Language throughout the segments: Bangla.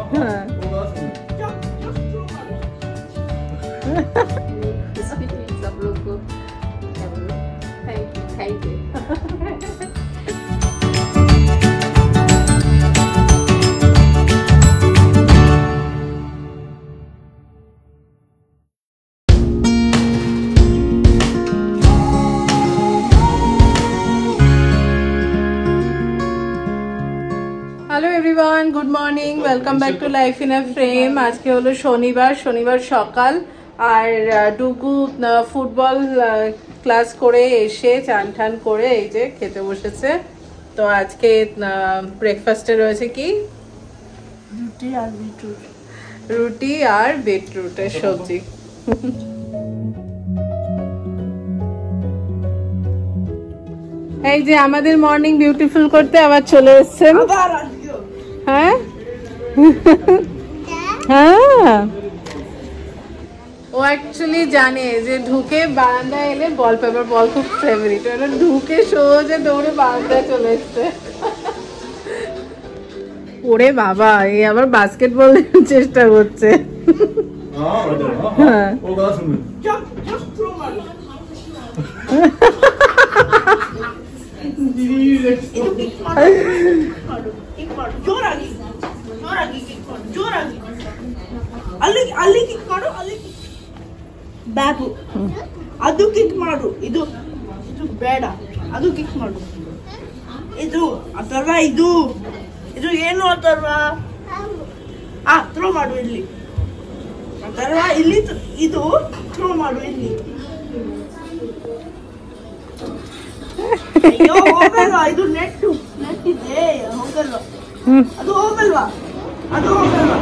सब लोग को thank you. Hello everyone, good morning, welcome back to life in a frame. আজকে হলো শনিবার সকাল, আর ডুগু ফুটবল ক্লাস করে এসে চান টান করে এই যে খেতে বসেছে। তো আজকে ব্রেকফাস্টে রয়েছে কি রুটি আর বিটরুটের সবজি। এই যে আমাদের মর্নিং বিউটিফুল করতে আবার চলে এসেছেন। হ্যাঁ হ্যাঁ, ও অ্যাকচুয়ালি জানে যে ঢুকে বারান্দায় এলে বল পেপার বল খুব ফেভারিট, ওটা ঢুকে সোজা দৌড়ে বারান্দায় চলে এসছে। ওরে বাবা, এই আবার বাস্কেটবল চেষ্টা করছে। হ্যাঁ ಅಲ್ಲಿ ಕಿಕ್ ಮಾಡು, ಅಲ್ಲಿ ಬ್ಯಾಗು ಅದು ಕಿಕ್ ಮಾಡು, ಇದು ಬೇಡ, ಅದು ಕಿಕ್ ಮಾಡು. ಇದು ಅಥವಾ ಇದು ಇದು ಏನು ಅಥವಾ ಥ್ರೋ ಮಾಡು ಇಲ್ಲಿ, ಅಥವಾ ಇಲ್ಲಿ ಇದು ಥ್ರೋ ಮಾಡು ಇಲ್ಲಿ. ಅಯ್ಯೋ ಹೋಗಲ್ವಾ, ಇದು ನೆಟ್ ಇದೆ, ಹೋಗಲ್ವಾ, ಅದು ಹೋಗಲ್ವಾ, ಅದು ಹೋಗಲ್ವಾ,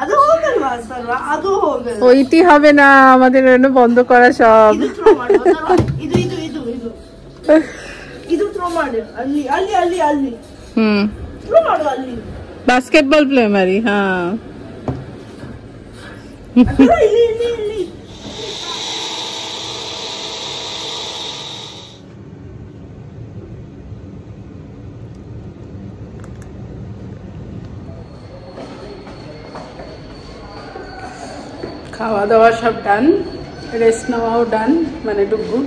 ಅದು ಹೋಗಲ್ವಾ ಸರ್ವ, ಅದು ಹೋಗಲ್ವಾ, ওইটি হবে না আমাদের এনে বন্ধ করা সব। ಇದು ಥ್ರೋ ಮಾಡು, ಇದು ಇದು ಇದು ಇದು ಇದು ಥ್ರೋ ಮಾಡು, ಅಲ್ಲಿ ಅಲ್ಲಿ ಅಲ್ಲಿ ಅಲ್ಲಿ ಥ್ರೋ ಮಾಡು, ಅಲ್ಲಿ বাস্কেটবল প্লে মারি। হ্যাঁ ಇಲ್ಲಿ ಇಲ್ಲಿ ಇಲ್ಲಿ খাওয়া দাওয়া সব ডান, রেস্ট নেওয়াও ডান, মানে ডুগু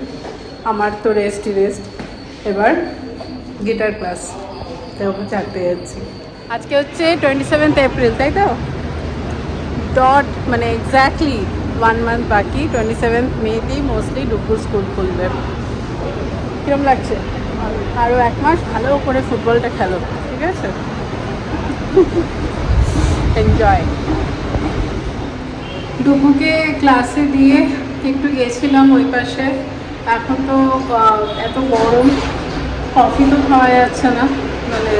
আমার তো রেস্টই রেস্ট। এবার গিটার ক্লাস, তখন চারটে যাচ্ছি। আজকে হচ্ছে 27 এপ্রিল, তাই তো? ডট মানে এক্স্যাক্টলি 1 মান্থ বাকি, 27 মেতেই মোস্টলি ডুগু স্কুল খুলবে। কিরম লাগছে? আরও 1 মাস ভালো করে ফুটবলটা খেলো, ঠিক আছে? এনজয়। ডুগুকে ক্লাসে দিয়ে একটু গেছিলাম ওই পাশে। এখন তো এত গরম, কফি তো খাওয়া যাচ্ছে না, মানে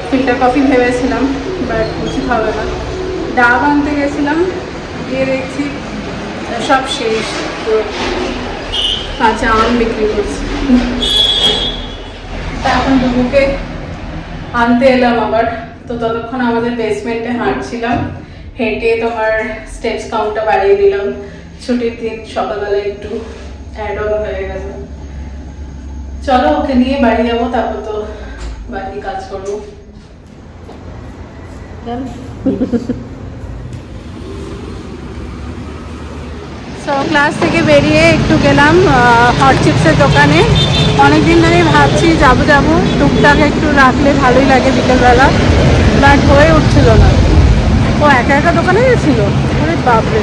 ফিল্টার কফি ভেবেছিলাম, বাট কিছু খাবে না। ডাব আনতে গেছিলাম, গিয়ে দেখছি সব শেষ, তো কাঁচা আম বিক্রি করছি। এখন ডুগুকে আনতে এলাম আবার, তো ততক্ষণ আমাদের বেসমেন্টে হাঁটছিলাম, হেঁটে তোমার স্টেপস কাউন্টটা বাড়িয়ে দিলাম। ছুটির দিন সকালবেলা একটু অ্যাড অন হয়ে গেল। চলো ওকে নিয়ে বাড়ি যাবো, তারপর তো বাকি কাজ করবো। সো ক্লাস থেকে বেরিয়ে একটু গেলাম হট চিপসের দোকানে। অনেকদিন ধরেই ভাবছি যাবো টুকটাক একটু রাখলে ভালোই লাগে বিকেলবেলা, বাট হয়ে উঠছিল না। ও একা একা দোকানে গেছিল, আরে বাপরে।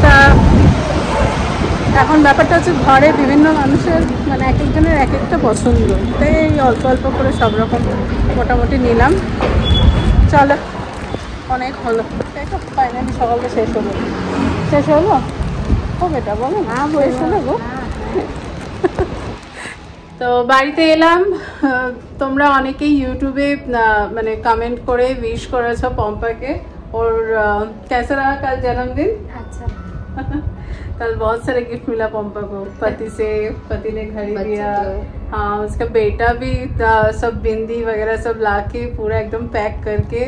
তা এখন ব্যাপারটা হচ্ছে ঘরে বিভিন্ন মানুষের মানে এক একজনের এক একটা পছন্দ, তাই অল্প অল্প করে সব রকম মোটামুটি নিলাম। চলো, অনেক হলো, তাই তো ফাইনালি সকালটা শেষ হলো। ও বেটা বলো না, শেষ হলো গো। তো বাড়িতে এলাম। তোমরা অনেকেই ইউটিউবে মানে কমেंट করে উইশ করেছো পম্পাকে। और कैसा रहा कल जन्मदिन? अच्छा। कल बहुत सारे गिफ्ट मिला पम्पा को पति से, पति ने घड़ी दिया। हाँ, उसका बेटा भी सब बिंदी वगैरह सब लाके पूरा एकदम पैक करके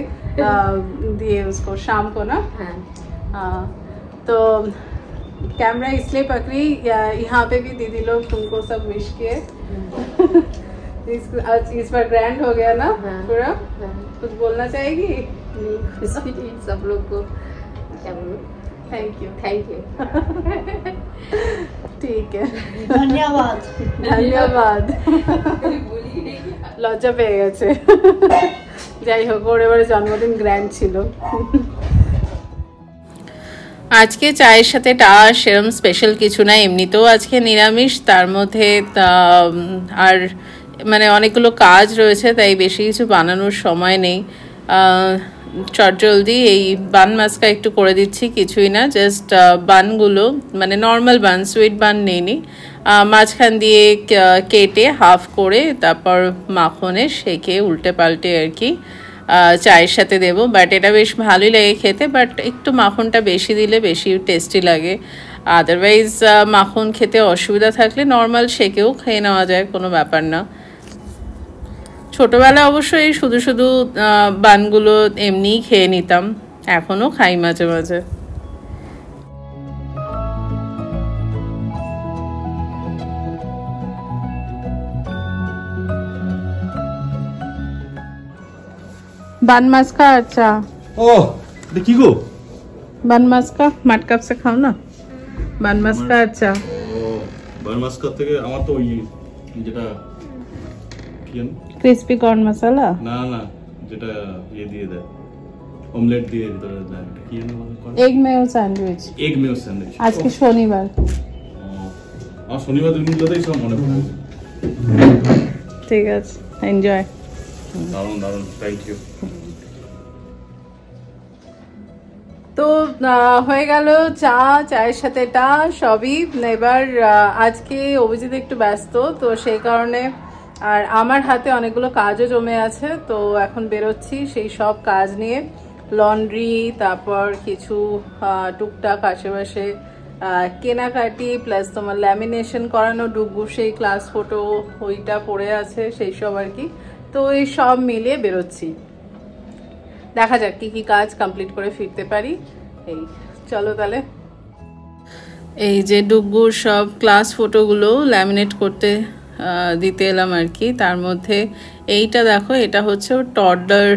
दिए उसको शाम को ना। हाँ, तो कैमरा इसलिए पकड़ी, यहाँ पे भी दीदी लोग तुमको सब विश किए। आज इस बार ग्रैंड हो गया ना पूरा। कुछ बोलना चाहेगी? सब लोग को क्या बोलूं? Thank you. ठीक है, ধন্যবাদ। লজ্জা পেয়ে গেছে। যাই হোক, ওর এবারে জন্মদিন গ্র্যান্ড ছিল। আজকে চায়ের সাথে সেরকম স্পেশাল কিছু না, এমনিতেও আজকে নিরামিষ, তার মধ্যে আর মানে অনেকগুলো কাজ রয়েছে, তাই বেশি কিছু বানানোর সময় নেই। চটজলদি এই বান মাস্কা একটু করে দিচ্ছি, কিছুই না, জাস্ট বানগুলো মানে নর্মাল বান, সুইট বান নেইনি, মাঝখান দিয়ে কেটে হাফ করে তারপর মাখনে সেঁকে উল্টে পাল্টে আর কি চায়ের সাথে দেবো। বাট এটা বেশ ভালোই লাগে খেতে, বাট একটু মাখনটা বেশি দিলে বেশি টেস্টি লাগে। আদারওয়াইজ মাখন খেতে অসুবিধা থাকলে নর্মাল সেকেও খেয়ে নেওয়া যায়, কোনো ব্যাপার না। ছোটোবেলায় অবশ্যই শুধু শুধু বানগুলো এমনিই খেয়ে নিতাম, এখনও খাই মাঝে মাঝে। বান মাস্কা আচ্ছা ও কি গো বান মাস্কা মাট কাপ সে খাও না। বান মাস্কা আচ্ছা বান মাস্কা থেকে আমার তো ওই যেটা কি ক্রিসপি কর্ন মশলা না না যেটা দিয়ে দেয় অমলেট দিয়ে ভিতরে দেয় কি এগ মেয়ো স্যান্ডউইচ। আজকে শনিবার, আমার শনিবার দিনগুলোতেই সব মনে পড়ে। ঠিক আছে, এনজয়। দারুণ থ্যাংক ইউ। তো হয়ে গেল চায়ের সাথে এটা সবই। এবার আজকে অভিজিৎ একটু ব্যস্ত, তো সেই কারণে আর আমার হাতে অনেকগুলো কাজও জমে আছে, তো এখন বেরোচ্ছি সেই সব কাজ নিয়ে। লন্ড্রি, তারপর কিছু টুকটাক আশেপাশে কেনাকাটি, প্লাস তোমার ল্যামিনেশন করানো ডুগু সেই ক্লাস ফটো ওইটা পড়ে আছে, সেই সব আর কি। তো এই সব মিলিয়ে বেরোচ্ছি, দেখা যাক কি কি কাজ কমপ্লিট করে ফিরতে পারি। এই চলো তাহলে। এই যে ডুগুর সব ক্লাস ফটোগুলো ল্যামিনেট করতে দিতে এলাম আর কি। তার মধ্যে এইটা দেখো, এটা হচ্ছে ওর টডলার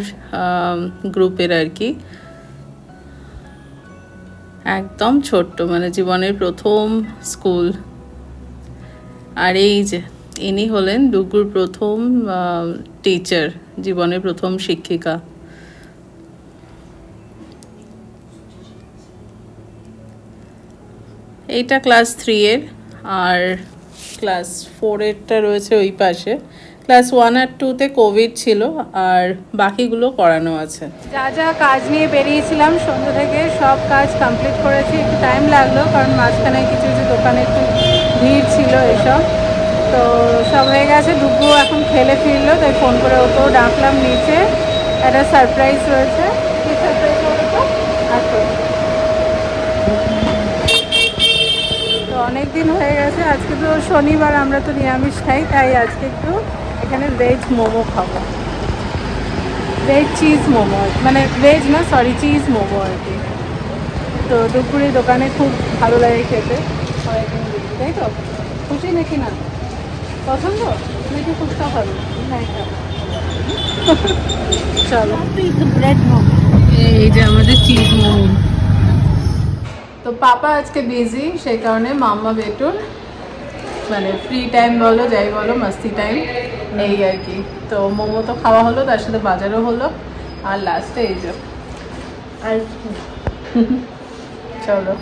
গ্রুপের আর কি, একদম ছোট্ট, মানে জীবনের প্রথম স্কুল। আর এই যে ইনি হলেন ডুগুর প্রথম টিচার, জীবনের প্রথম শিক্ষিকা। এইটা ক্লাস 3 এর, আর ক্লাস 4 এরটা রয়েছে ওই পাশে। ক্লাস 1 আর 2-তে কোভিড ছিল, আর বাকিগুলো করানো আছে। যা যা কাজ নিয়ে বেরিয়েছিলাম সন্ধ্যা থেকে সব কাজ কমপ্লিট করেছি। একটু টাইম লাগলো, কারণ মাঝখানে কিছু কিছু দোকানে একটু ভিড় ছিল এইসব, তো সব হয়ে গেছে। ডুগু এখন খেলে ফিরলো, তাই ফোন করে ওকেও ডাকলাম নিচে। একটা সারপ্রাইজ রয়েছে। কি সারপ্রাইজ বলতো? আচ্ছা, তো অনেক দিন হয়ে গেছে, আজকে তো শনিবার, আমরা তো নিরামিষ খাই, তাই আজকে একটু এখানে ভেজ মোমো খাবো। ভেজ চিজ মোমো, মানে ভেজ না সরি চিজ মোমো আর কি। তো দুপুরে দোকানে খুব ভালো লাগে খেতে, অনেকদিন দেখি, তাই তো? খুশি নাকি না? পছন্দ নাকি খুবটা ভালো? চলো, এই যে আমাদের চিজ মোমো। তো পাপা আজকে বিজি, সেই কারণে মাম্মা বেটুর মানে ফ্রি টাইম বলো যাই বলো, মাস্তি টাইম এই আর কি। তো মোমো তো খাওয়া হলো, তার সাথে বাজারও হলো, আর লাস্টে এই যে চলো।